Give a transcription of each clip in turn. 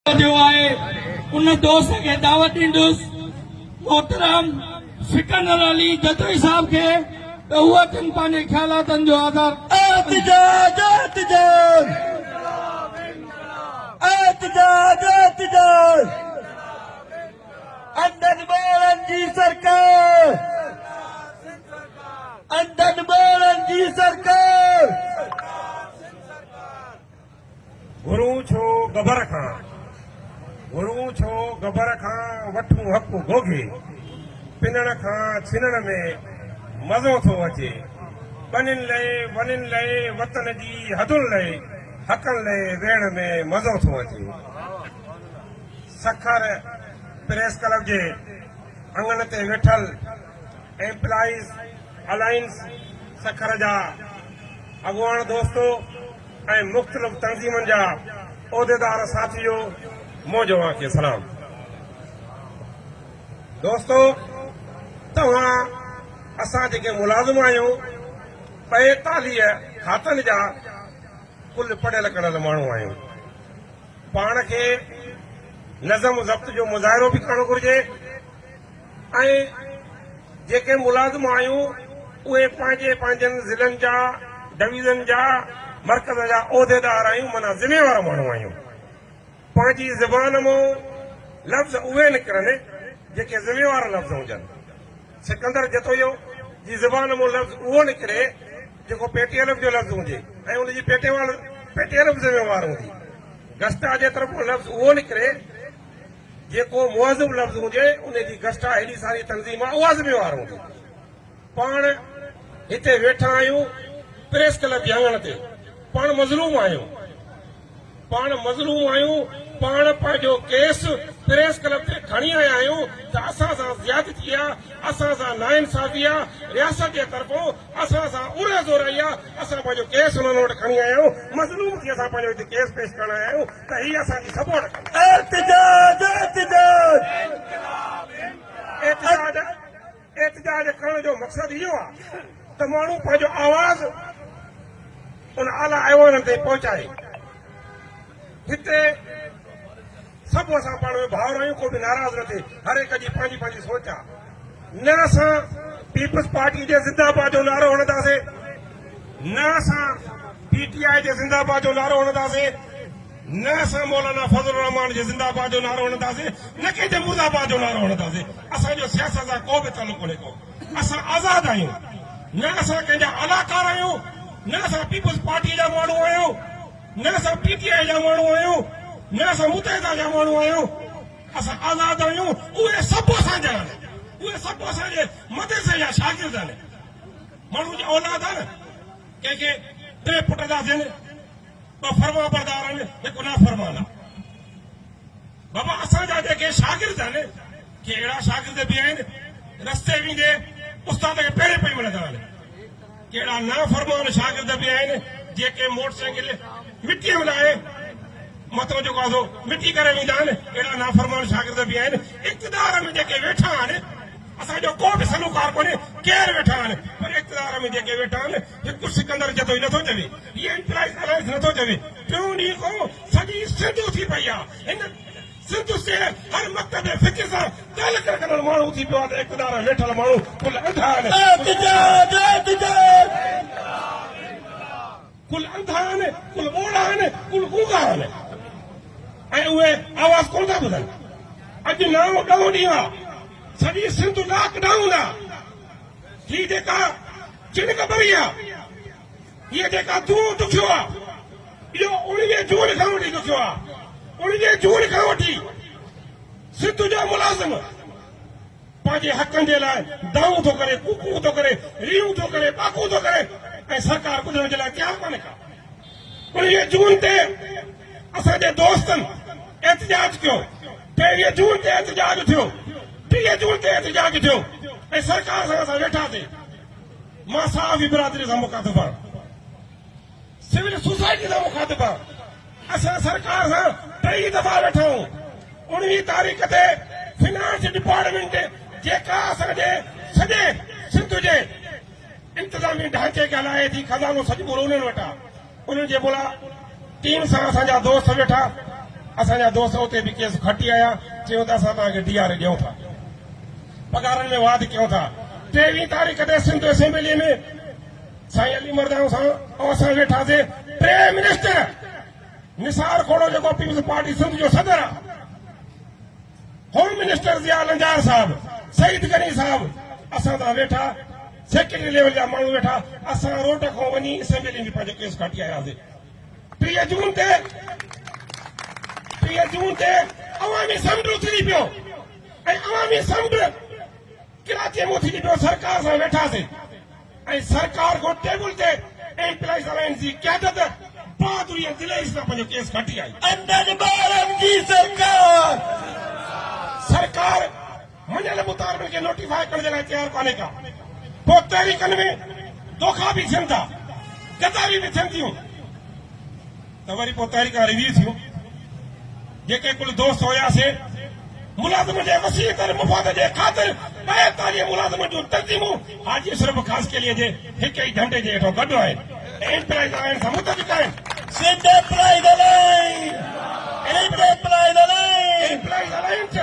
उन दोस्त के दावत ॾींदुसि मोहतरम सिकंदर अली जतोई साहब के तो उहे तिन पंहिंजे ख़्यालातनि जो आधार एहतिजाज एहतिजाज एहतिजाज एहतिजाज अंधन ॿारनि जी सरकार अंधन ॿारनि जी सरकार गुरु छो गबर खां गुरु छो गबर खां वठूं हक़ घोघे पिनण खां छिनण में मज़ो थो अचे बनिन लए वतन जी हदुनि लाइ हक़नि लाइ वेहण में मज़ो थो अचे सखर प्रेस क्लब जे अंगण ते वेठल एम्प्लॉइज़ अलायंस सखर जा अॻुवाण दोस्तो ऐं मुख़्तलिफ़ तंज़ीमनि जा उहिदेदार साथियो मौजवा के सलाम दोस्तो तव्हां असां जेके मुलाज़िम आहियूं 45 खातनि जा कुल पढ़ियल कढ़ियल माण्हू आहियूं पाण खे नज़म ज़ब्त जो मुज़ाहिरो बि करणु घुर्जे ऐं जेके मुलाज़िम आहियूं उहे पंहिंजनि ज़िलनि जा डिवीज़न जा मर्कज़ जा उहिदेदार आहियूं माना ज़िम्मेवार माण्हू आहियूं पंहिंजी ज़बान मां लफ़्ज़ उहे निकिरनि जेके ज़िम्मेवार लफ़्ज़ हुजनि सिकंदर जतोई जी ज़बान मां लफ़्ज़ उहो निकिरे जेको पेटीएल जो लफ़्ज़ हुजे ऐं उनजी पेटीएल बि ज़िम्मेवार हूंदी गस्टा जे तरफ़ां लफ़्ज़ उहो निकिरे जेको मुहज़िब लफ़्ज़ हुजे उनजी गस्टा हेॾी सारी तंज़ीम आहे उहा ज़िम्मेवार हूंदी पाण हिते वेठा आहियूं प्रेस क्लब जे अंगण ते पाण मज़लूम आहियूं पाण पंहिंजो केस प्रेस क्लब ते खणी आया आहियूं त असां सां ज़्यादती आहे असां सां नाइंसाफ़ी आहे रियासत जे तरफ़ां असां सां उरे ज़ोराई आहे असां पंहिंजो केस हुननि वटि खणी आया आहियूं मज़लूम थी असां पंहिंजो हिते केस पेश करण आया आहियूं त हीअ असांजी सपोर्ट एहतिजाज एहतिजाज एहतिजाज करण जो मक़सदु इहो आहे त माण्हू पंहिंजो आवाज़ उन आला ऐवाननि ते पहुचाए हिते सभु असां पाण में भाउर आहियूं को बि नाराज़ न थिए हर हिक जी पंहिंजी सोच आहे न असां पीपल्स पार्टी जे ज़िंदाबाद जो नारो हणंदासीं न असां PTI जे ज़िंदाबाद जो नारो हणंदासीं न असां मौलाना फज़ल रहमान जे ज़िंदाबाद जो नारो हणंदासीं न कंहिंजे मुर्दाबाद जो नारो हणंदासीं असांजो सियासत सां को बि तालुक़ कोन्हे को असां आज़ाद आहियूं न असां कंहिंजा अलाकार आहियूं न असां पीपल्स पार्टी जा माण्हू आहियूं न असां PTI जा माण्हू आहियूं न असां मुतहिदा जा माण्हू आहियूं असां आज़ाद आहियूं उहे सभु असांजा आहिनि उहे सभु असांजे मदरसे जा शागिर्द आहिनि माण्हू जी औलाद आहे न कंहिंखे 3 पुट था थियनि 2 फर्मा बरदार आहिनि हिकु नाफ़रमान आहे बाबा असांजा जेके शागिर्द आहिनि के अहिड़ा शागिर्द बि आहिनि रस्ते वेंदे उस्ताद खे पहिरें पई मिलंदा आहिनि कहिड़ा नाफ़रमान शागिर्द बि आहिनि जेके मोटरसाइकिल मिटीअ में लाहे मथो जेको आहे मिटी करे वेंदा आहिनि अहिड़ा नाफ़रमान शागिर्द बि आहिनि इक़्तिदार में जेके वेठा आहिनि असांजो को बि सलूकार कोन्हे केरु वेठा आहिनि पर इक़्तिदार में जेके वेठा आहिनि हिकु सिकंदर जतोई नथो चवे हीअ एम्प्लॉइज़ अलायंस नथो चवे टियों ॾींहं खां सॼी सिंधु थी पई आहे हिन सिंधु से हर मकतब फिक्र सां तालुक रखंदड़ माण्हू थी पियो आहे त इक़्तिदार वेठल माण्हू कुल अंधा आहिनि एहतिजाज एहतिजाज कुल अंधा आहिनि कुल ॿोड़ा आहिनि कुल गूंगा आहिनि ऐं उहे आवाज़ कोन था ॿुधनि अॼु 9 ॾींहं आहे सॼी सिंध लॉकडाउन आहे हीअ जेका चिनकबरी आहे हीअ जेका धूं दुखियो आहे इहो 19 जून खां वठी दुखियो आहे 19 जून खां वठी सिंध जो मुलाज़िम पंहिंजे हक़नि जे लाइ दाऊं थो करे कूकू थो करे रीयूं थो करे पाकू थो करे ऐं सरकार ॿुधण जे लाइ तयारु कोन्हे का 19 जून ते असांजे दोस्तनि एहतिजाज कयो 23 जून ते एहतिजाज थियो 30 जून ते एहतिजाज थियो ऐं सरकार सां असां वेठासीं मां साहबी बिरादरी सां मुखातिब आहियां सिविल सोसाइटी सां मुखातिब आहियां असां सरकार सां 3 दफ़ा वेठा आहियूं 19 तारीख़ ते फाइनेंस डिपार्टमेंट जेका असांजे सॼे सिंध जे इंतज़ामी ढांचे खे हलाए थी खज़ानो सॼो उन्हनि वटि आहे उन्हनि जे भोला टीम सां असांजा दोस्त वेठा असांजा दोस्त उते बि केस खटी आया चयूं था असां तव्हांखे DRA ॾियूं था पगारनि में वाध कयूं था 23 तारीख़ ते सिंध असेंबली में साईं अली मर्दान सां ऐं असां वेठासीं 3 मिनिस्टर निसार खोड़ो जेको पीपल्स पार्टी सिंध जो सदर आहे होम मिनिस्टर ज़िया लंजार साहब सईद गनी साहब असां तां वेठा सेक्रेटरी लेवल जा माण्हू वेठा असां रोड खां वञी असेंबली में पंहिंजो केस खटी आयासीं 3 जून ते अवामी समुंड उथड़ी पियो ऐं अवामी समुंड कराची में उथड़ी पियो सरकार सां वेठासीं ऐं सरकार को टेबल ते एम्प्लॉइज अलायंस जी क़यादत बहादुरी ऐं दिलई सां पंहिंजो केस खटी आई अंदर ॿारनि जी सरकार सरकार मञल मुतालबनि खे नोटिफाई करण जे लाइ तयारु कोन्हे का पोइ तहरीकनि में धोखा बि थियनि था गद्दारी बि थियनि थियूं त वरी पोइ तहरीका रिव्यू थियूं जेके कुल दोस्त हुयासीं मुलाज़िम जे वसीअ तर मुफ़ाद जे ख़ातिर 42 मुलाज़िम जूं तंज़ीमूं हाजी अशरफ ख़ास के लिए जे हिक ई झंडे जे हेठो गॾु आहिनि एम्प्लॉइज आहिनि सां मुतफ़िक़ आहिनि Sindh employees alliance employees alliance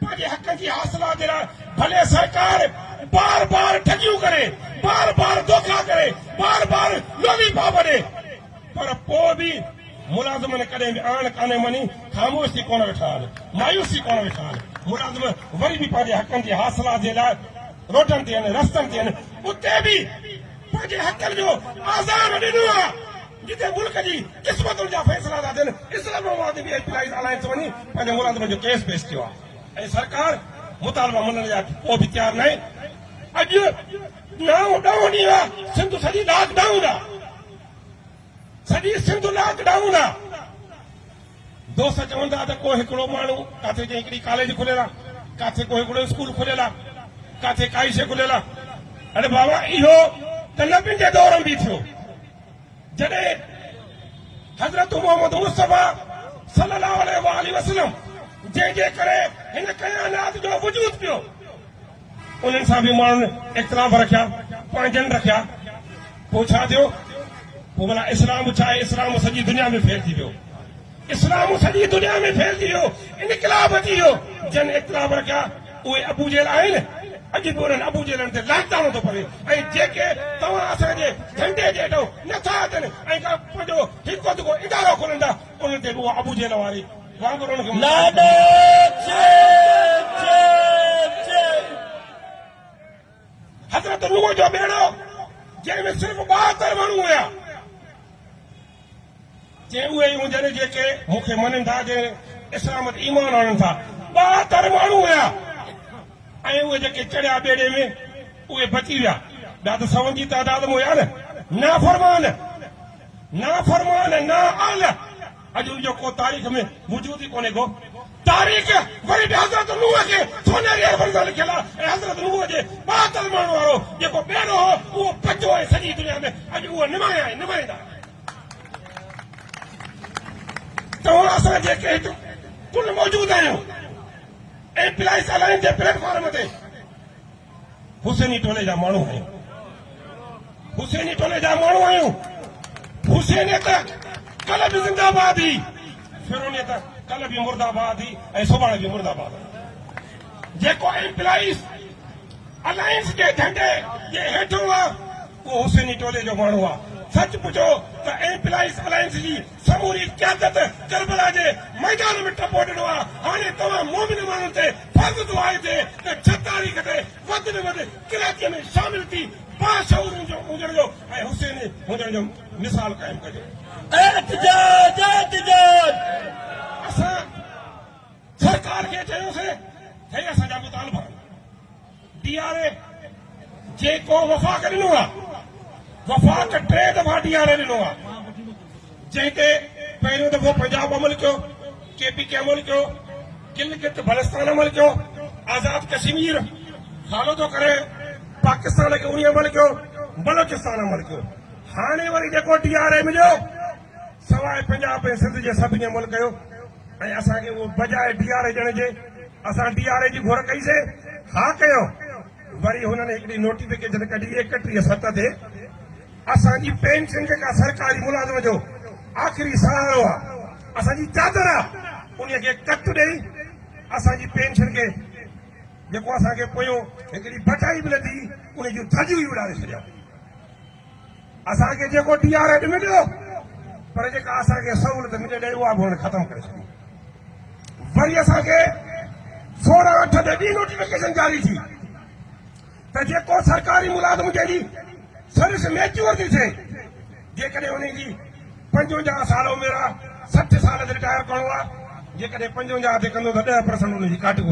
पंहिंजे हक़नि जी हासिला जे लाइ भले सरकार बार बार ठगियूं करे बार बार धोखा करे बार बार लोलीपॉप ॾे पर पोइ बि मुलाज़िमनि कॾहिं बि आण कान्हे मनी ख़ामोश थी कोन वेठा आहिनि मायूस थी कोन वेठा आहिनि मुलाज़िम वरी बि पंहिंजे हक़नि जी हासिला जे लाइ रोडनि ते आहिनि रस्तनि ते आहिनि उते बि पंहिंजे हक़नि जो आज़ान ॾिनो आहे जिते मुल्क जी क़िस्मतुनि जा फ़ैसिला था थियनि इस्लामाबाद बि एम्प्लॉइज अलायंस वञी पंहिंजे मुलाज़िमनि जो केस पेश कयो आहे ऐं सरकार मुतालबा मञण जा पोइ बि तयारु न आहे अॼु 9-10 ॾींहं आहे सिंध सॼी लॉकडाउन आहे सॼी सिंध लॉकडाउन आहे दोस्त चवंदा त को हिकिड़ो माण्हू किथे जे हिकिड़ी कॉलेज खुलियल आहे किथे को हिकिड़ो स्कूल खुलियल आहे किथे काई शइ खुलियल आहे अरे बाबा इहो त नबियुनि जे दौर में बि थियो जॾहिं हज़रत मोहम्मद मुस्तफ़ा सल्लल्लाहु अलैहि वसल्लम जंहिंजे करे हिन कायनात जो वजूद पियो उन्हनि सां बि माण्हुनि इख़्तिलाफ़ रखिया पंहिंजनि रखिया पोइ छा थियो पोइ भला इस्लाम छा आहे इस्लाम सॼी दुनिया में फैलिजी वियो इस्लाम सॼी दुनिया में फैलिजी वियो इनकलाब अची वियो जन इख़्तिलाफ़ रखिया उहे अबू जेल आहिनि अॼु बि उन्हनि अबू जेलनि ते लॉकडाउन थो पवे ऐं जेके तव्हां असांजे झंडे जे हेठो नथा अचनि ऐं का पंहिंजो हिकु दुको इदारो खोलंदा उन्हनि ते बि उहा अबू जेल वारी वांगुरु हज़रत नूह जो बेड़ो जंहिंमें सिर्फ़ 72 माण्हू हुया जे उहे हुजनि जेके मूंखे मञनि था जे इस्लाम ते ईमान आणनि था 72 माण्हू हुया ऐं उहे जेके चढ़िया बेड़े में उहे बची विया ॿिया त 100 जी तादाद में हुया न नाफ़रमान ना आल अॼु उनजो को तारीख़ में वजूद ई कोन्हे को तारीख़ वरी बि हज़रत नूह खे सोनेरी अरबनि सां लिखियल आहे ऐं हज़रत नूह जे 72 माण्हू वारो जेको बेड़ो हो उहो बचियो आहे सॼी दुनिया में अॼु उहो निमाया आहिनि निमाईंदा तव्हां असां जेके हिते कुल मौजूद आहियूं एम्प्लॉइज अलायंस जे प्लेटफॉर्म ते हुसैनी टोले जा माण्हू आहियूं हुसैनियत कल बि ज़िंदाबाद ही फिरोनियत कल बि मुर्दाबाद ही ऐं सुभाणे बि मुर्दाबाद जेको एम्प्लॉइज अलायंस जे झंडे जे हेठो आहे उहो हुसैनी टोले जो माण्हू आहे सच पुछो त एम्प्लॉइज अलायंस जी समूरी क़यादत करबला जे मैदान में टपो ॾिनो आहे हाणे तव्हां मोमिन माण्हुनि ते फर्ज़ थो आहे त 6 तारीख़ ते वधि में वधि कराचीअ में शामिल थी बाशऊर हुजण जो ऐं हुसैन हुजण जो मिसाल क़ाइमु कजो एहतिजाज असां सरकार खे चयोसीं हे असांजा मुतालबा DRA जेको वफ़ाक़ ॾिनो आहे वफ़ाक़ 3 दफ़ा DRA ॾिनो आहे जंहिं ते पहिरियों दफ़ो पंजाब अमल कयो KPK अमल कयो गिलगित बल्तिस्तान अमल कयो आज़ाद कश्मीर फॉलो थो करे पाकिस्तान खे उन अमल कयो बलोचिस्तान अमल कयो हाणे वरी जेको DRA मिलियो सवाइ पंजाब ऐं सिंध जे सभिनी अमल कयो ऐं असांखे उहो बजाए DRA ॾियण जे असां DRA जी घुर कईसीं हा कयो वरी हुननि हिकिड़ी नोटिफिकेशन कढी 31/7 ते असांजी पेंशन जेका सरकारी मुलाज़िम जो आख़िरी सहारो आहे असांजी चादर आहे उन खे कट ॾेई असांजी पेंशन खे जेको असांखे पोयों हिकिड़ी बटाई मिले थी उन जूं धजियूं ई उॾारे छॾिया असांखे जेको DRA मिलियो पर जेका असांखे सहूलियत मिले ॾे उहा बि हुन ख़तमु करे छॾी वरी असांखे 16/8 ते ॿी नोटिफिकेशन जारी थी त जेको सरकारी मुलाज़िम जंहिंजी सर्विस मैच्योर थी थिए जेकॾहिं उनजी 55 साल उमिरि आहे 60 साल ते रिटायर करणो आहे जेकॾहिं 55 ते कंदो त 10% उनजी काट थी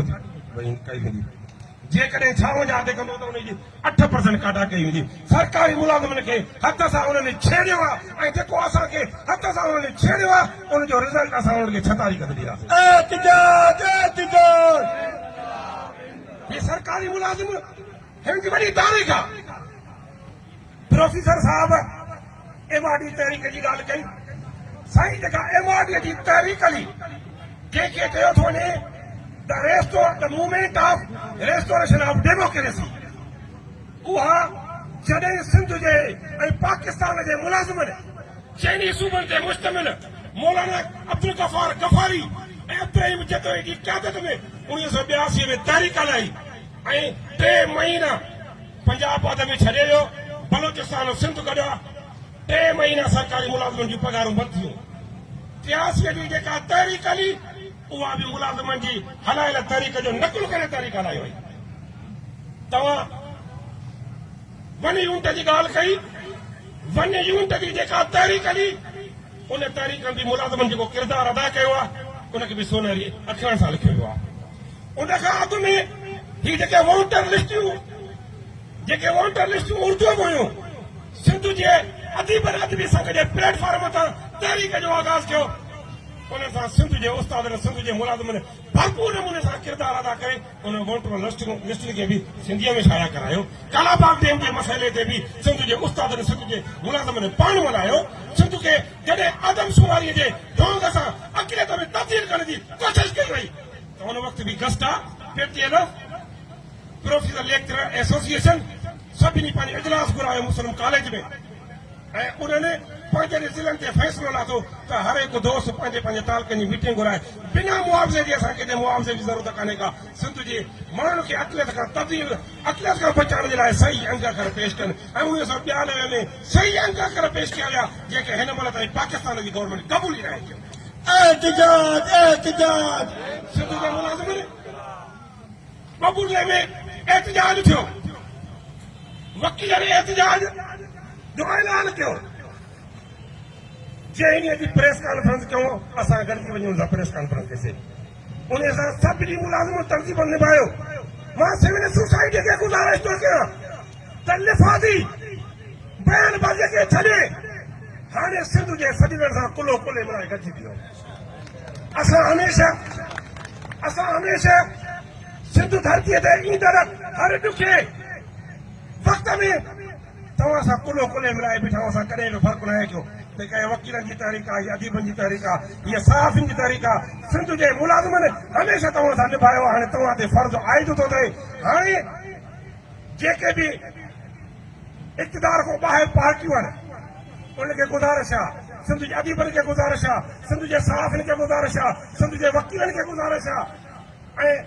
भई कई वेंदी जेकॾहिं 56 ते कंदो त उनजी 8% काटा कई वेंदी सरकारी मुलाज़िमनि खे हथ सां उन्हनि छेड़ियो आहे ऐं जेको असांखे हथ सां उन्हनि छेड़ियो आहे उनजो रिज़ल्ट असां उन्हनि खे 6 तारीख़ ते ॾींदासीं एहतजाज एहतजाज ये सरकारी मुलाजिम हिनजी वॾी तारीख़ आहे प्रोफेसर साहब MRD तहरीक जी ॻाल्हि कई साईं जेका MRD जी तहरीक हली जंहिंखे चयो थो वञे the movement of restoration of democracy उहा जॾहिं सिंध जे ऐं पाकिस्तान जे मुलाज़िमनि चइनी सूबनि ते मुश्तमिल मौलाना अब्दुल गफ़ार गफ़ारी ऐं इब्राहिम जदोई जी क़यादत में 1982 में तहरीक हलाई ऐं 3 महीना पंजाब वाद में छॾे वियो बलोचिस्तान ऐं सिंध गॾु 3 महीना सरकारी मुलाज़िमनि जूं पघारूं बंदि थियूं 83 जी जेका तहरीक हली उहा बि मुलाज़िमनि जी हलायल तहरीक जो नकुल करे तहरीक हलाई वई तव्हां वन यूनिट जी ॻाल्हि कई वन यूनिट जी जेका तहरीक हली उन तहरीक में मुलाज़िमनि जेको किरदारु अदा कयो आहे उनखे बि सोनेरी अखरनि सां लिखियो वियो आहे उन खां अॻु में ही जेके वोटर लिस्टियूं उर्दू में हुयूं सिंध जे अदीब अदबी संघ जे प्लेटफॉर्म तां तहरीक जो आगाज़ कयो उन सां सिंध जे उस्तादनि सिंध जे मुलाज़िमनि भरपूर नमूने सां किरदारु अदा करे उन वोटर लिस्ट खे बि सिंधीअ में शाया करायो कालाबाग डैम जे मसइले ते बि सिंध जे उस्तादनि सिंध जे मुलाज़िमनि पाण मल्हायो सिंध खे जॾहिं आदमशुमारीअ जे ढोंग सां अक़लियत में तब्दील करण जी कोशिशि कई वई त उन वक़्तु बि गस्टा PTLF प्रोफेसर लेक्चरर एसोसिएशन सभिनी पंहिंजो इजलास घुरायो मुस्लिम कॉलेज में ऐं उन्हनि पंहिंजे ज़िलनि ते फ़ैसिलो लाथो त हर हिकु दोस्त पंहिंजे पंहिंजे तालुकनि जी मीटिंग घुराए बिना मुआवज़े जे असांखे मुआवज़े जी ज़रूरत कान्हे का सिंध जे माण्हुनि खे अक़लियत खां बचाइण जे लाइ सही अंग अखर पेश कनि ऐं 1992 में सही अंग अखर पेश कया विया जेके हिन महिल ताईं पाकिस्तान जी गवर्नमेंट क़बूल ई नाहे कयो एहतजाज एहतजाज सिंध जे मुलाज़िमनि बबूले में एहतजाज थियो वकीलनि एहतजाज जो ऐलान कयो जंहिं जी प्रेस कॉन्फ्रेंस कयो असां गॾिजी वञूं था प्रेस कॉन्फ्रेंस ते उन सां सभिनी मुलाज़िम तर्तीब निभायो मां सिविल सोसाइटी खे गुज़ारिश थो कयां त लिफ़ाज़ी बयानबाज़ी खे छॾे हाणे सिंध जे सॼणनि सां कुलो कुले मिलाए गॾिजी थियो असां हमेशह सिंध धरतीअ ते ईंदड़ हर ॾुखे वक़्त में तव्हां सां कुलो कुले मिलाए बीठा असां कॾहिं बि फ़र्क़ु न आहे कयो कंहिं वकीलनि जी तहरीक आहे या अदीबनि जी तहरीक आहे या सहाफ़ियुनि जी तहरीक आहे सिंध जे मुलाज़िमनि हमेशह तव्हां सां निभायो हाणे तव्हां ते फर्ज़ आइद थो थिए हाणे जेके बि इक़्तिदार खां ॿाहिरि पार्टियूं आहिनि उनखे गुज़ारिश आहे सिंध जे अदीबनि खे गुज़ारिश आहे सिंध जे सहाफ़ियुनि खे गुज़ारिश आहे सिंध जे वकीलनि खे गुज़ारिश आहे ऐं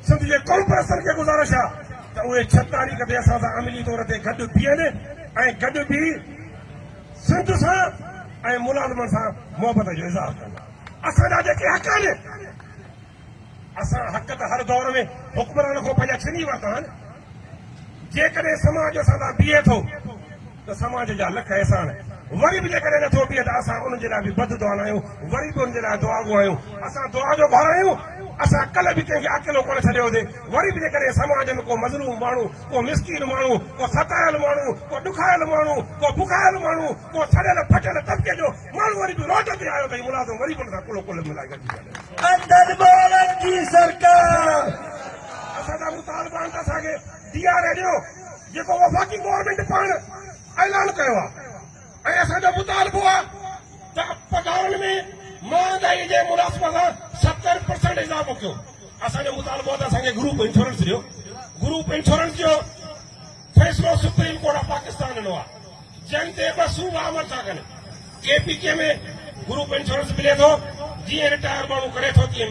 सिंध जे कॉर्पोरेशन खे गुज़ारिश आहे त उहे 6 तारीख़ ते असां सां अमली तौर ते गॾु बीहनि ऐं गॾु बीह सिंध सां ऐं मुलाज़िमनि सां मोहबत जो इज़हार कनि असांजा जेके हक़ आहिनि असां हक़ त हर दौर में हुकमरान खां पंहिंजा छीनी वरिता आहिनि जेकॾहिं समाज असां सां बीहे थो त समाज जा लख अहसान वरी बि जेकॾहिं नथो बीहे त असां उन जे लाइ बि बद दुआन आहियूं वरी बि उन जे लाइ दुआ आहियूं असां दुआ जो घर आहियूं असां कल्ह बि कंहिंखे अकेलो कोन छॾियो हुजे वरी बि जेकॾहिं समाज में को मज़लूम माण्हू को मिसकीन माण्हू को सतायल माण्हू को ॾुखायल माण्हू को बुखायल माण्हू को छॾियल फटियल तबिके जो माण्हू वरी बि रोड ते आयो त मुलाज़िम वरी बि उन सां कुलो कुलो मिलाए गॾिजी अंदर ॿारनि जी सरकार असांजा मुतालबान त असांखे DRA ॾियो जेको वफ़ाक़ी गवर्नमेंट पाण ऐलान कयो आहे ऐं असांजो मुतालबो आहे त पघारनि में महांगाई जे मुनासिबत सां 70% इज़ाफ़ो कयो असांजो मुतालबो आहे त असांखे ग्रुप इंश्योरेंस ॾियो ग्रुप इंश्योरेंस जो फ़ैसिलो सुप्रीम कोर्ट ऑफ पाकिस्तान ॾिनो आहे जंहिं ते ॿ सूबा अमल था कनि KPK में ग्रुप इंश्योरेंस मिले थो जीअं रिटायर माण्हू करे थो तीअं